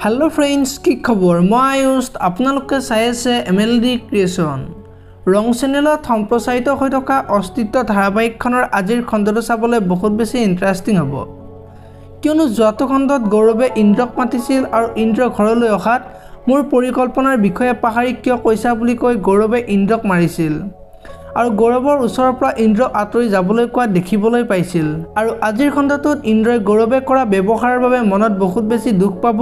Hello friends की खबर मैं आयुष आपनालोके चाই আছে MLD क्रिएशन रंग चेनेলত सम्प्रचारित হৈ থকা अस्तित्व ধাৰাবাহিকখনৰ আজিৰ খণ্ডটো চাবলৈ বহুত বেছি ইন্টাৰেষ্টিং হ'ব কিয়নো যোৱাটো খণ্ডত গৌৰৱে ইন্দ্ৰক মাতিছিল আৰু ইন্দ্ৰ ঘৰলৈ অহাত মোৰ পৰিকল্পনাৰ বিষয়ে পাহাৰি কিয় কৈছা বুলি কৈ গৌৰৱে ইন্দ্ৰক মাৰিছিল আৰু গৌৰৱৰ ওচৰৰ পৰা ইন্দ্ৰ আতৰি যাবলৈ কোৱা দেখিবলৈ পাইছিল আৰু আজিৰ খণ্ডটোত ইন্দ্ৰই গৌৰৱে কৰা ব্যৱহাৰৰ বাবে মনত বহুত বেছি দুখ পাব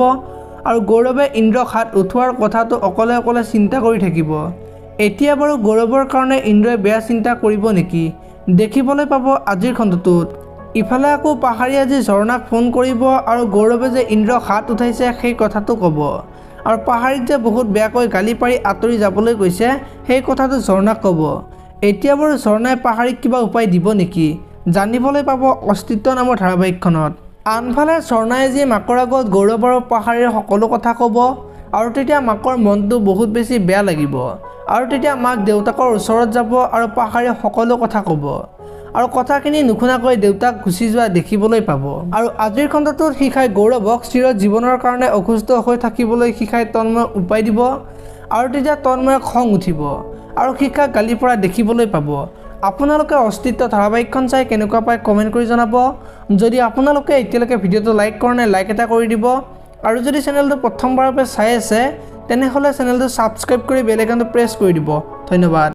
আৰু গৌৰৱে ইন্দ্ৰক হাত উঠোৱাৰ কথাটো অকলে অকলে চিন্তা কৰি থাকিব এতিয়া বাৰু গৌৰৱৰ কাৰণে ইন্দ্ৰই বেয়া চিন্তা কৰিব নেকি দেখিবলৈ পাব আজিৰ খণ্ডটোত ইফালে আকৌ পাহাৰি আজি ঝৰ্ণাক ফোন কৰিব আৰু গৌৰৱে যে ইন্দ্ৰক হাত উঠাইছে সেই কথাটো ক'ব আৰু পাহাৰিক যে বহুত বেয়াকৈ গালি পাৰি আতৰি যাবলৈ গৈছে সেই কথাটো ঝৰ্ণাক ক'ব এতিয়া বাৰু ঝৰ্ণাই পাহাৰিক কিবা উপায় দিব নেকি জানিবলৈ পাব अस्तित्व নামৰ ধাৰাবাহিকখনত আনফালে ঝৰ্ণাই যি মাকৰ আগত গৌৰৱ আৰু পাহাৰিৰ সকলো কথা ক'ব আৰু তেতিয়া মাকৰ মনটো বহুত বেছি বেয়া লাগিব আৰু তেতিয়া মাক দেউতাকৰ ওচৰত যাব আৰু পাহাৰিৰ সকলো কথা ক'ব আৰু কথাখিনি নুশুনাকৈ দেউতাক গুচি যোৱা দেখিবলৈ পাব আৰু আজিৰ খণ্ডটোত শিখাই গৌৰৱক চিৰ জীৱনৰ কাৰণে অসুস্থ হৈ থাকিবলৈ শিখাই তন্ময়ক উপায় দিব আৰু তেতিয়া তন্ময়ক খং উঠিব আৰু শিখাক গালি পৰা দেখিবলৈ পাব আপোনালোকে अस्तित्व ধাৰাবাহিকখন চাই কেনেকুৱা পায় কমেন্ট কৰি জনাব যদি আপোনালোকে এতিয়ালৈকে ভিডিওটো লাইক কৰা নাই লাইক এটা কৰি দিব আৰু যদি চেনেলটো প্ৰথমবাৰৰ পৰা চাই আছে তেনেহলে চেনেলটো সাবস্ক্ৰাইব কৰি বেল আইকনটো প্ৰেছ কৰি দিব ধন্যবাদ।